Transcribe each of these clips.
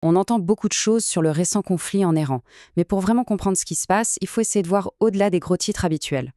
On entend beaucoup de choses sur le récent conflit en Iran, mais pour vraiment comprendre ce qui se passe, il faut essayer de voir au-delà des gros titres habituels.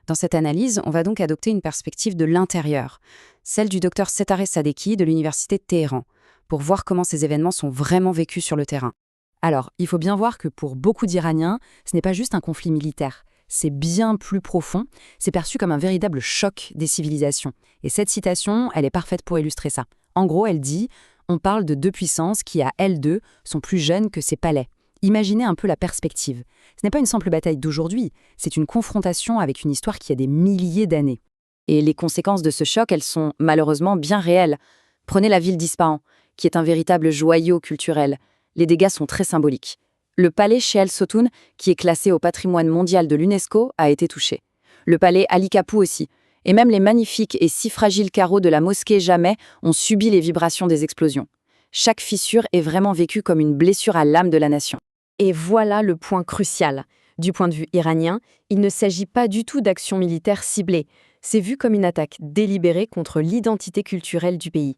Dans cette analyse, on va donc adopter une perspective de l'intérieur, celle du docteur Setareh Sadeki de l'Université de Téhéran, pour voir comment ces événements sont vraiment vécus sur le terrain. Alors, il faut bien voir que pour beaucoup d'Iraniens, ce n'est pas juste un conflit militaire. C'est bien plus profond, c'est perçu comme un véritable choc des civilisations. Et cette citation, elle est parfaite pour illustrer ça. En gros, elle dit « On parle de deux puissances qui, à elles deux, sont plus jeunes que ces palais ». Imaginez un peu la perspective. Ce n'est pas une simple bataille d'aujourd'hui, c'est une confrontation avec une histoire qui a des milliers d'années. Et les conséquences de ce choc, elles sont malheureusement bien réelles. Prenez la ville d'Ispahan, qui est un véritable joyau culturel. Les dégâts sont très symboliques. Le palais Cheikh Sotoun, qui est classé au patrimoine mondial de l'UNESCO, a été touché. Le palais Ali Kapou aussi. Et même les magnifiques et si fragiles carreaux de la mosquée Jamais ont subi les vibrations des explosions. Chaque fissure est vraiment vécue comme une blessure à l'âme de la nation. Et voilà le point crucial. Du point de vue iranien, il ne s'agit pas du tout d'action militaire ciblée. C'est vu comme une attaque délibérée contre l'identité culturelle du pays.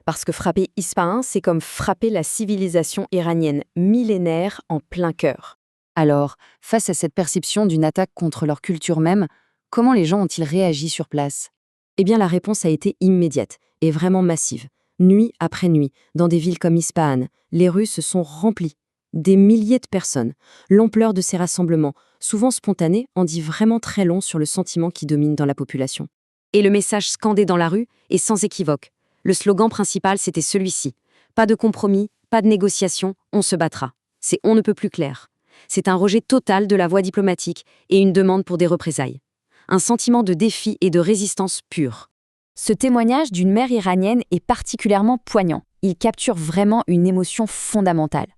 Parce que frapper Ispahan, c'est comme frapper la civilisation iranienne millénaire en plein cœur. Alors, face à cette perception d'une attaque contre leur culture même, comment les gens ont-ils réagi sur place? Eh bien, la réponse a été immédiate et vraiment massive. Nuit après nuit, dans des villes comme Ispahan, les rues se sont remplies. Des milliers de personnes. L'ampleur de ces rassemblements, souvent spontanés, en dit vraiment très long sur le sentiment qui domine dans la population. Et le message scandé dans la rue est sans équivoque. Le slogan principal, c'était celui-ci. Pas de compromis, pas de négociation, on se battra. C'est on ne peut plus clair. C'est un rejet total de la voie diplomatique et une demande pour des représailles. Un sentiment de défi et de résistance pure. Ce témoignage d'une mère iranienne est particulièrement poignant. Il capture vraiment une émotion fondamentale.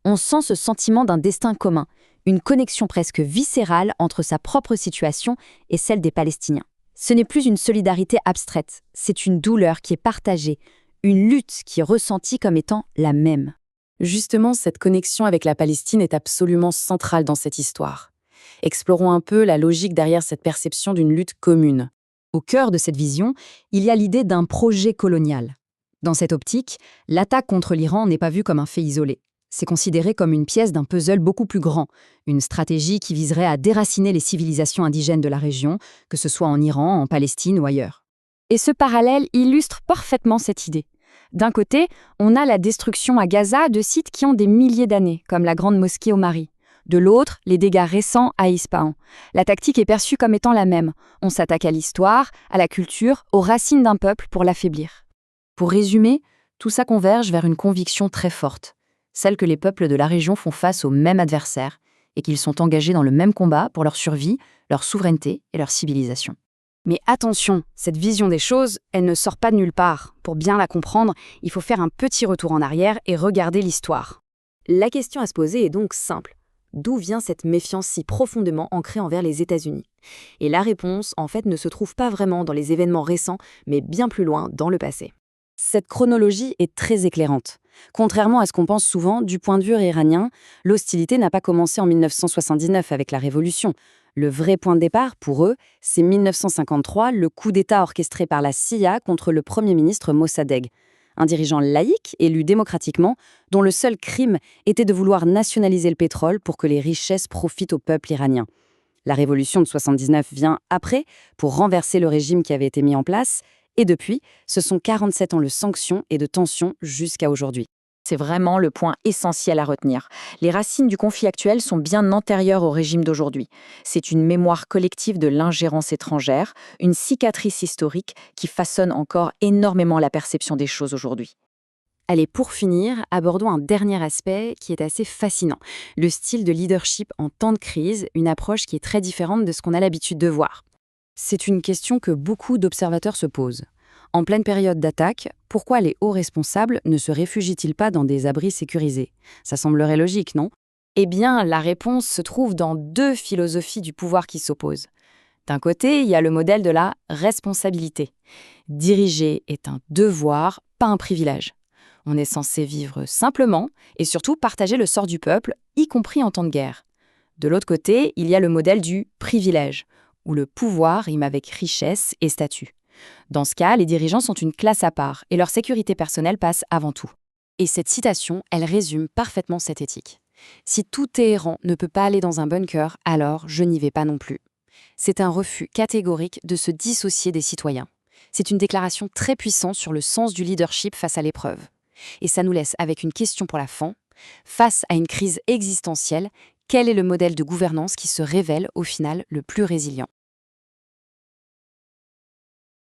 On sent ce sentiment d'un destin commun, une connexion presque viscérale entre sa propre situation et celle des Palestiniens. Ce n'est plus une solidarité abstraite, c'est une douleur qui est partagée, une lutte qui est ressentie comme étant la même. Justement, cette connexion avec la Palestine est absolument centrale dans cette histoire. Explorons un peu la logique derrière cette perception d'une lutte commune. Au cœur de cette vision, il y a l'idée d'un projet colonial. Dans cette optique, l'attaque contre l'Iran n'est pas vue comme un fait isolé. C'est considéré comme une pièce d'un puzzle beaucoup plus grand, une stratégie qui viserait à déraciner les civilisations indigènes de la région, que ce soit en Iran, en Palestine ou ailleurs. Et ce parallèle illustre parfaitement cette idée. D'un côté, on a la destruction à Gaza de sites qui ont des milliers d'années, comme la grande mosquée au Mari. De l'autre, les dégâts récents à Ispahan. La tactique est perçue comme étant la même. On s'attaque à l'histoire, à la culture, aux racines d'un peuple pour l'affaiblir. Pour résumer, tout ça converge vers une conviction très forte, celle que les peuples de la région font face au même adversaire et qu'ils sont engagés dans le même combat pour leur survie, leur souveraineté et leur civilisation. Mais attention, cette vision des choses, elle ne sort pas de nulle part. Pour bien la comprendre, il faut faire un petit retour en arrière et regarder l'histoire. La question à se poser est donc simple. D'où vient cette méfiance si profondément ancrée envers les États-Unis? Et la réponse, en fait, ne se trouve pas vraiment dans les événements récents, mais bien plus loin dans le passé. Cette chronologie est très éclairante. Contrairement à ce qu'on pense souvent, du point de vue iranien, l'hostilité n'a pas commencé en 1979 avec la Révolution. Le vrai point de départ, pour eux, c'est 1953, le coup d'État orchestré par la CIA contre le Premier ministre Mossadegh, un dirigeant laïque, élu démocratiquement, dont le seul crime était de vouloir nationaliser le pétrole pour que les richesses profitent au peuple iranien. La révolution de 79 vient après, pour renverser le régime qui avait été mis en place, et depuis, ce sont 47 ans de sanctions et de tensions jusqu'à aujourd'hui. C'est vraiment le point essentiel à retenir. Les racines du conflit actuel sont bien antérieures au régime d'aujourd'hui. C'est une mémoire collective de l'ingérence étrangère, une cicatrice historique qui façonne encore énormément la perception des choses aujourd'hui. Allez, pour finir, abordons un dernier aspect qui est assez fascinant. Le style de leadership en temps de crise, une approche qui est très différente de ce qu'on a l'habitude de voir. C'est une question que beaucoup d'observateurs se posent. En pleine période d'attaque, pourquoi les hauts responsables ne se réfugient-ils pas dans des abris sécurisés? Ça semblerait logique, non? Eh bien, la réponse se trouve dans deux philosophies du pouvoir qui s'opposent. D'un côté, il y a le modèle de la responsabilité. Diriger est un devoir, pas un privilège. On est censé vivre simplement et surtout partager le sort du peuple, y compris en temps de guerre. De l'autre côté, il y a le modèle du privilège, où le pouvoir rime avec richesse et statut. Dans ce cas, les dirigeants sont une classe à part et leur sécurité personnelle passe avant tout. Et cette citation, elle résume parfaitement cette éthique. Si tout errant ne peut pas aller dans un bunker, alors je n'y vais pas non plus. C'est un refus catégorique de se dissocier des citoyens. C'est une déclaration très puissante sur le sens du leadership face à l'épreuve. Et ça nous laisse avec une question pour la fin. Face à une crise existentielle, quel est le modèle de gouvernance qui se révèle au final le plus résilient ?